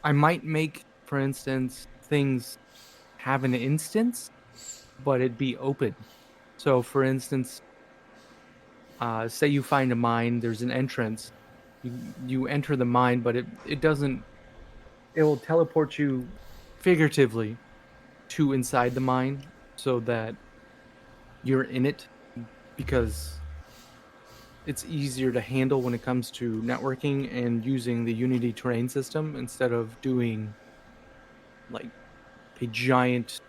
I might make, for instance, things have an instance, but it'd be open. So, for instance, say you find a mine, there's an entrance. You enter the mine, but it doesn't. It will teleport you figuratively to inside the mine, so that you're in it, because it's easier to handle when it comes to networking and using the Unity terrain system instead of doing like a giant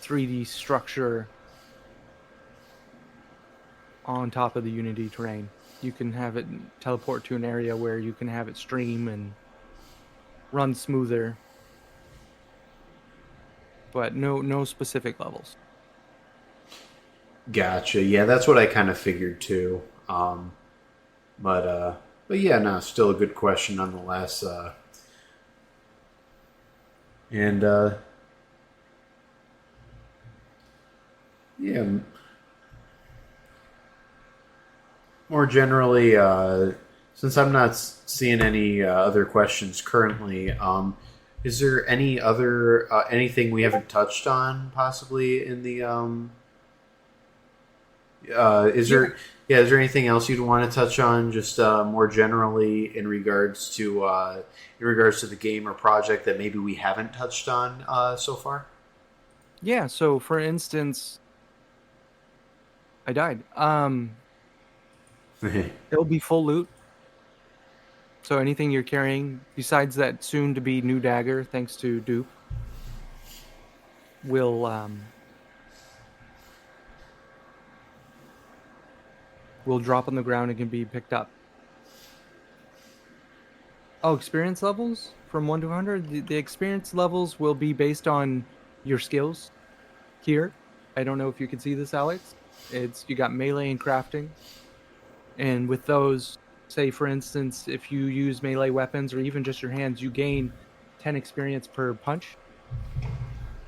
3D structure on top of the Unity terrain. You can have it teleport to an area where you can have it stream and run smoother, but no specific levels. Gotcha. Yeah, that's what I kind of figured too. But yeah, no, still a good question nonetheless. And yeah, more generally, since I'm not seeing any other questions currently, is there any other anything we haven't touched on possibly in the is there is there anything else you'd want to touch on just more generally in regards to the game or project that maybe we haven't touched on so far? Yeah, so for instance, I died. It'll be full loot. So anything you're carrying, besides that soon to be new dagger, thanks to Dupe, will drop on the ground and can be picked up. Oh, experience levels from 1 to 100? The experience levels will be based on your skills here. I don't know if you can see this, Alex. You got melee and crafting. And with those, say for instance, if you use melee weapons or even just your hands, you gain 10 experience per punch.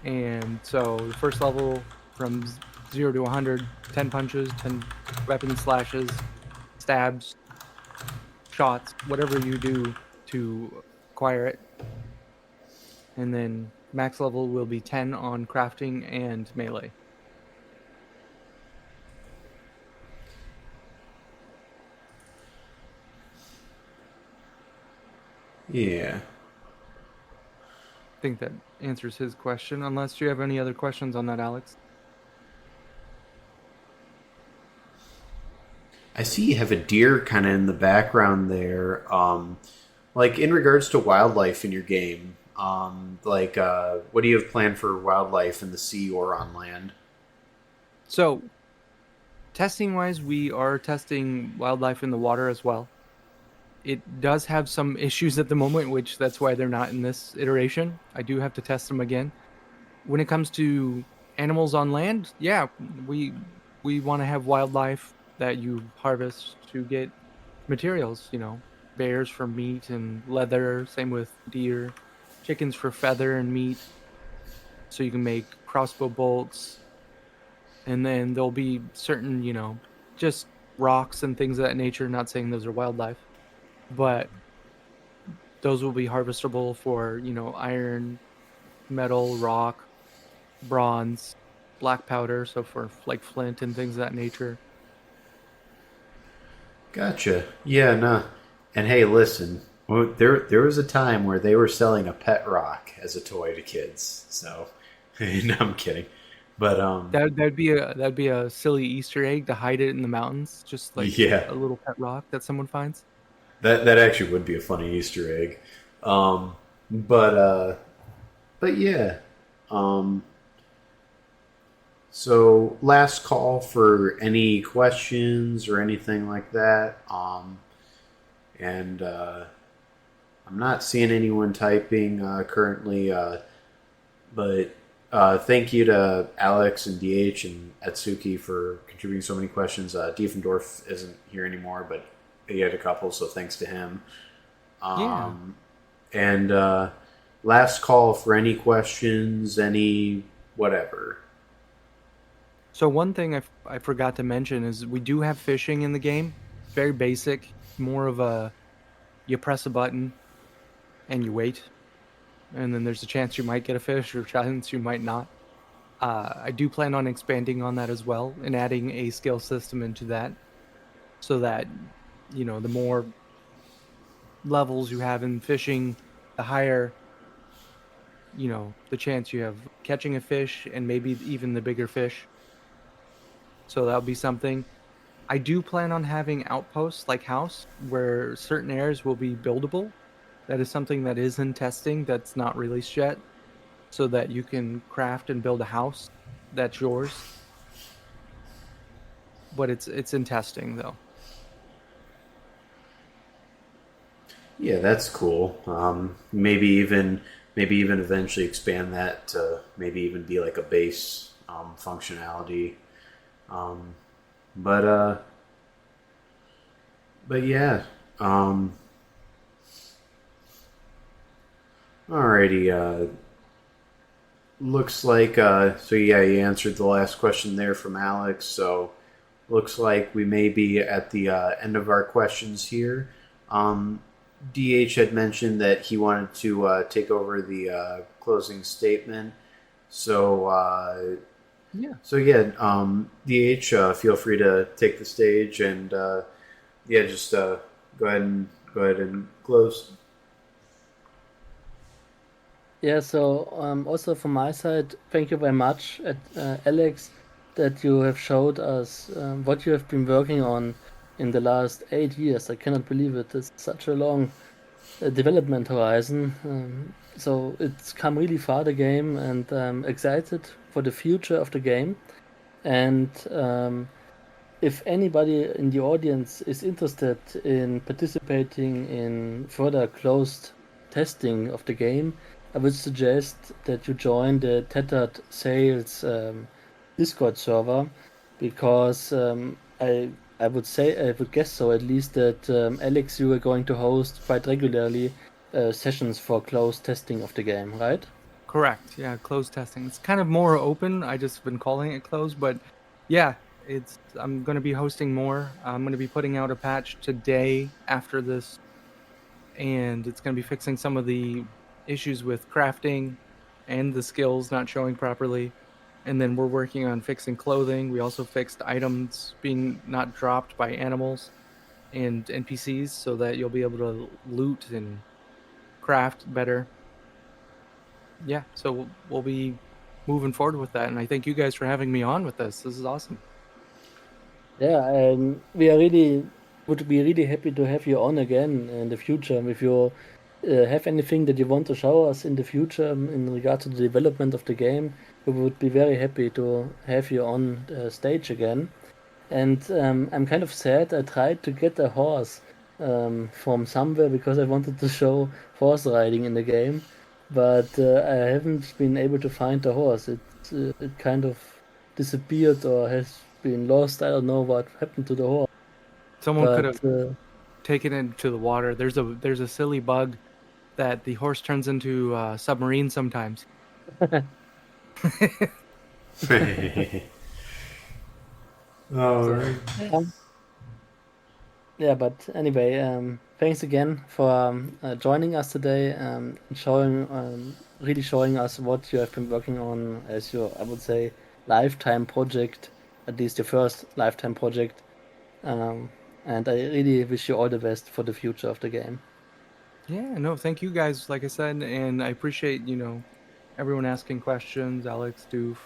And so the first level from 0 to 100, 10 punches, 10 weapon slashes, stabs, shots, whatever you do to acquire it. And then max level will be 10 on crafting and melee. Yeah. I think that answers his question, unless you have any other questions on that, Alex. I see you have a deer kind of in the background there. Like in regards to wildlife in your game, what do you have planned for wildlife in the sea or on land? So, testing wise, we are testing wildlife in the water as well. It does have some issues at the moment, which that's why they're not in this iteration. I do have to test them again. When it comes to animals on land, yeah, we we want to have wildlife that you harvest to get materials, bears for meat and leather, same with deer, chickens for feather and meat, so you can make crossbow bolts, and then there'll be certain, just rocks and things of that nature, not saying those are wildlife, but those will be harvestable for, iron, metal, rock, bronze, black powder, so for like flint and things of that nature. Gotcha. Yeah, no. And hey, listen, there was a time where they were selling a pet rock as a toy to kids. So, no, I'm kidding. But That'd be a silly Easter egg to hide it in the mountains, just like yeah, a little pet rock that someone finds. that actually would be a funny Easter egg. Um, but uh, but yeah. Um, so last call for any questions or anything like that. And I'm not seeing anyone typing currently. But thank you to Alex and DH and Atsuki for contributing so many questions. Diefendorf isn't here anymore, but he had a couple, so thanks to him. Yeah. Um, and last call for any questions, any whatever. So one thing I forgot to mention is we do have fishing in the game. Very basic, more of a you press a button and you wait, and then there's a chance you might get a fish or a chance you might not. I do plan on expanding on that as well and adding a skill system into that, so that the more levels you have in fishing, the higher the chance you have catching a fish and maybe even the bigger fish. So that'll be something. I do plan on having outposts like house where certain areas will be buildable. That is something that is in testing that's not released yet, so that you can craft and build a house that's yours. But it's in testing though. Yeah, that's cool. Maybe even eventually expand that to maybe even be like a base functionality. Um, but uh, but yeah. Alrighty. Looks like so. Yeah, you answered the last question there from Alex. So looks like we may be at the end of our questions here. Um, DH had mentioned that he wanted to take over the closing statement. So, Yeah. so yeah, DH, feel free to take the stage and yeah, just go ahead and close. Yeah, so also from my side, thank you very much, Alex, that you have showed us what you have been working on in the last 8 years. I cannot believe it. It's such a long development horizon. So it's come really far, the game, and I'm excited for the future of the game. And if anybody in the audience is interested in participating in further closed testing of the game, I would suggest that you join the Tattered Sales Discord server, because I would guess so at least, that Alex, you are going to host quite regularly sessions for closed testing of the game, right? Correct. Yeah, closed testing. It's kind of more open. I just been calling it closed, but yeah, it's I'm going to be hosting more. I'm going to be putting out a patch today after this, and it's going to be fixing some of the issues with crafting and the skills not showing properly. And then we're working on fixing clothing. We also fixed items being not dropped by animals and NPCs, so that you'll be able to loot and craft better. Yeah, so we'll be moving forward with that, and I thank you guys for having me on with this. This is awesome. Yeah, and we are really would be really happy to have you on again in the future. If you have anything that you want to show us in the future in regard to the development of the game, we would be very happy to have you on stage again. And I'm kind of sad. I tried to get a horse from somewhere because I wanted to show horse riding in the game, but I haven't been able to find the horse. It kind of disappeared or has been lost. I don't know what happened to the horse. Someone could But have taken it to the water. There's a silly bug that the horse turns into a submarine sometimes. All so, right. yeah, but anyway, thanks again for joining us today and really showing us what you have been working on as your, I would say, lifetime project, at least your first lifetime project. Um, and I really wish you all the best for the future of the game. Yeah, no, thank you guys, like I said, and I appreciate, everyone asking questions, Alex, Doof,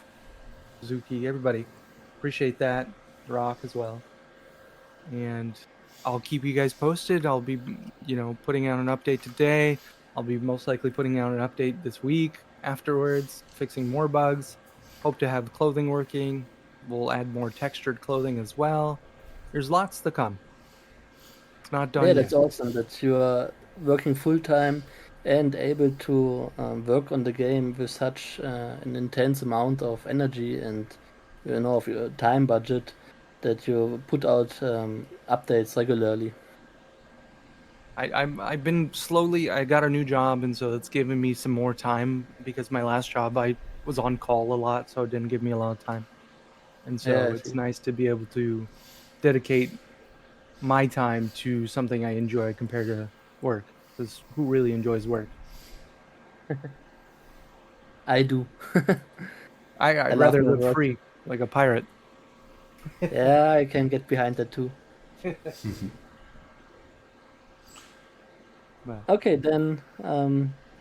Zuki, everybody. Appreciate that. Rock as well. And I'll keep you guys posted. I'll be, putting out an update today. I'll be most likely putting out an update this week afterwards, fixing more bugs. Hope to have clothing working. We'll add more textured clothing as well. There's lots to come. It's not Yeah, done that's yet. awesome that you are working full time and able to work on the game with such an intense amount of energy and of your time budget that you put out updates regularly. I've been slowly. I got a new job, and so it's given me some more time because my last job I was on call a lot, so it didn't give me a lot of time. And Yeah, so I it's see. nice to be able to dedicate my time to something I enjoy compared to work. Because who really enjoys work? I do. I I'd love rather my live work. free, like a pirate. Yeah, I can get behind that too. Well, Okay, then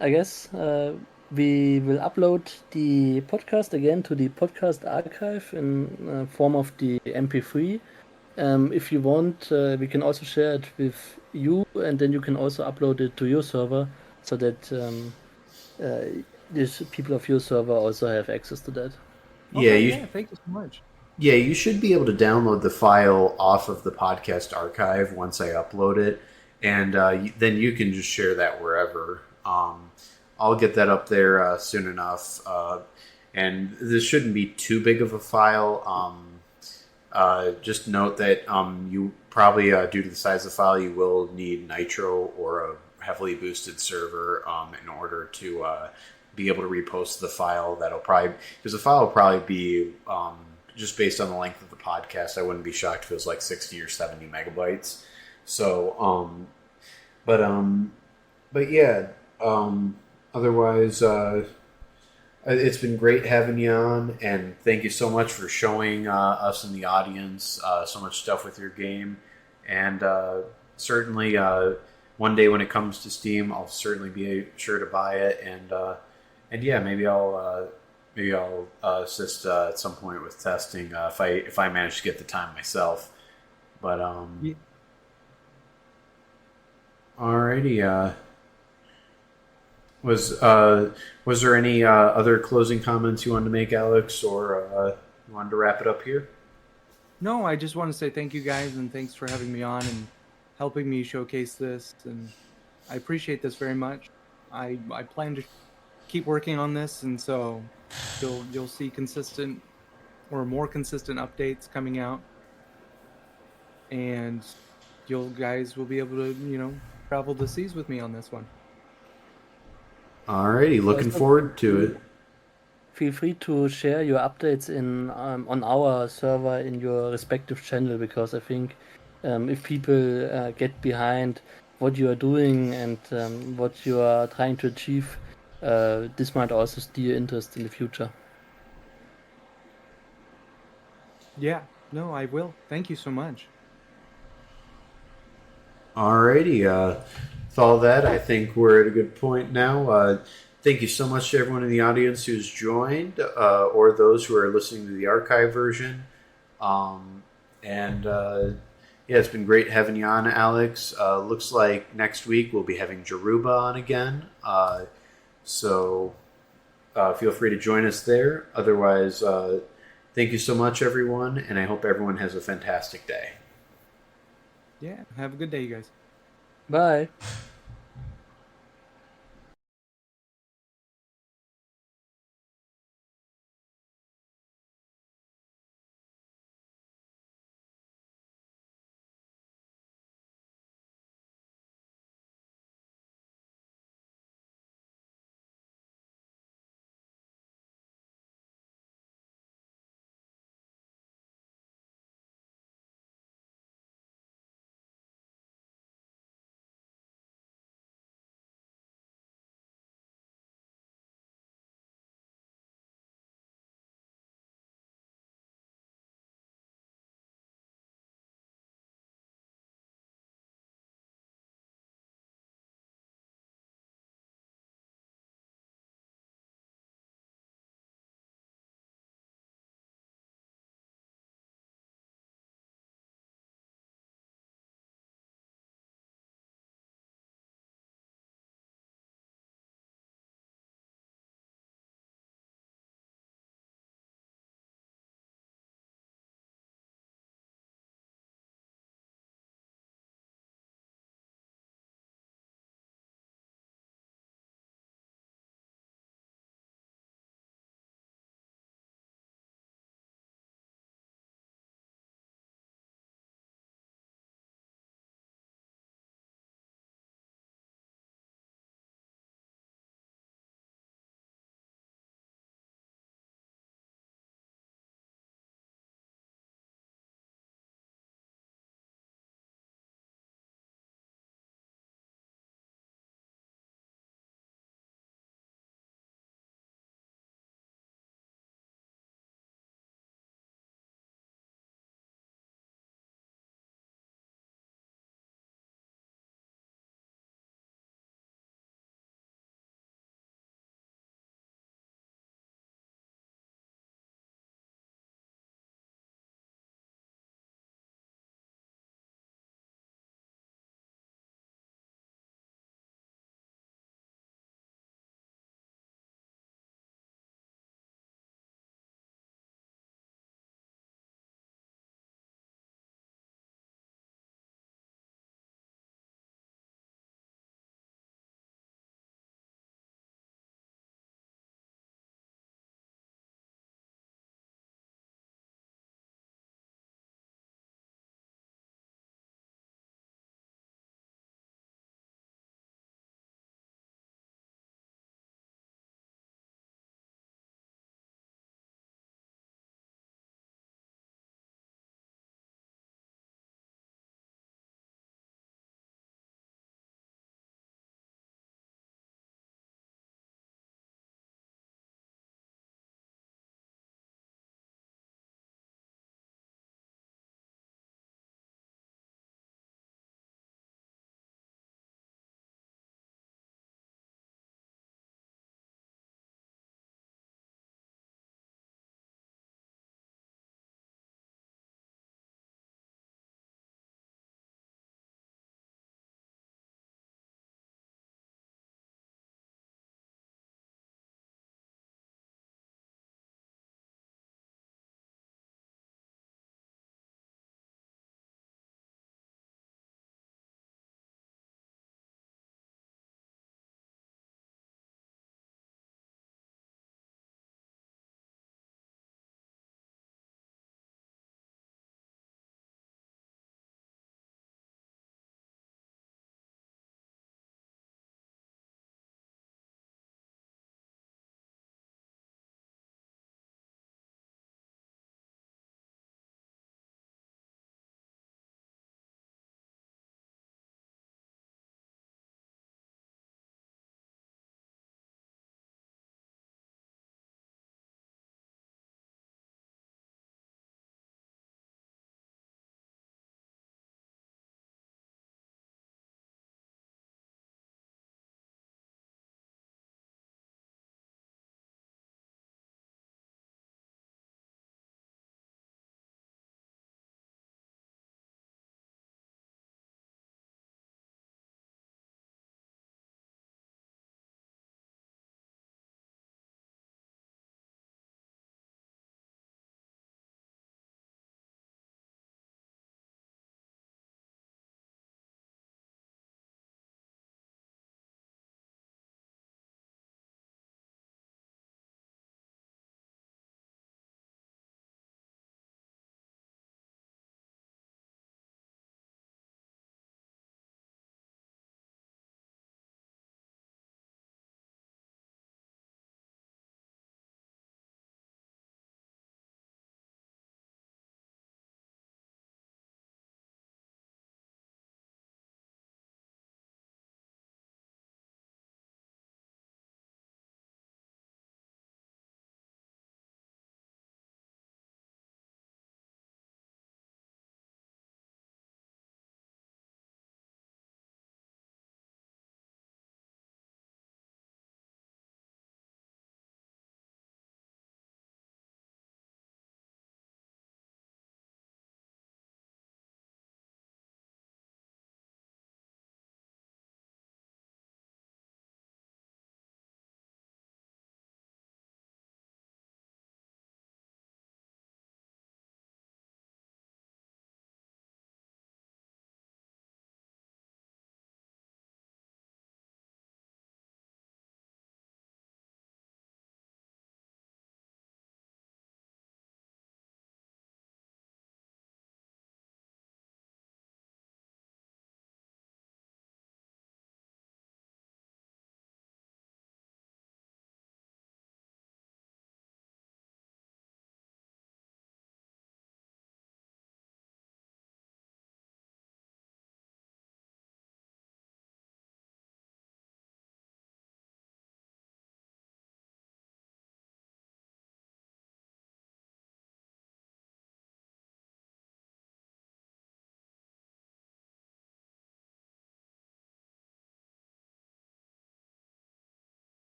I guess we will upload the podcast again to the podcast archive in form of the MP3. If you want, we can also share it with you, and then you can also upload it to your server so that uh, these people of your server also have access to that. Yeah, okay, you yeah, thank you so much. Yeah, you should be able to download the file off of the podcast archive once I upload it, and then you can just share that wherever. I'll get that up there soon enough, and this shouldn't be too big of a file. Just note that you probably, due to the size of the file, you will need Nitro or a heavily boosted server in order to be able to repost the file. That'll probably, because the file will probably be just based on the length of the podcast. I wouldn't be shocked if it was like 60 or 70 megabytes. So, but yeah. Otherwise, it's been great having you on, and thank you so much for showing us in the audience so much stuff with your game. And certainly, one day when it comes to Steam, I'll certainly be sure to buy it. And yeah, maybe I'll assist at some point with testing if I manage to get the time myself. But Yeah. alrighty. Was there any other closing comments you wanted to make, Alex, or you wanted to wrap it up here? No, I just want to say thank you guys and thanks for having me on and helping me showcase this. And I appreciate this very much. I plan to keep working on this, and so you'll see consistent or more consistent updates coming out, and you guys will be able to travel the seas with me on this one. Alrighty, looking Also, forward to it. feel free to share your updates in on our server in your respective channel because I think if people get behind what you are doing and what you are trying to achieve, this might also steer interest in the future. Yeah, no, I will. Thank you so much. Alrighty, with all that, I think we're at a good point now. Thank you so much to everyone in the audience who's joined, or those who are listening to the archive version. And yeah, it's been great having you on, Alex. Looks like next week we'll be having Jaruba on again. So feel free to join us there. Otherwise, Thank you so much, everyone, and I hope everyone has a fantastic day. Yeah. Have a good day, you guys. Bye.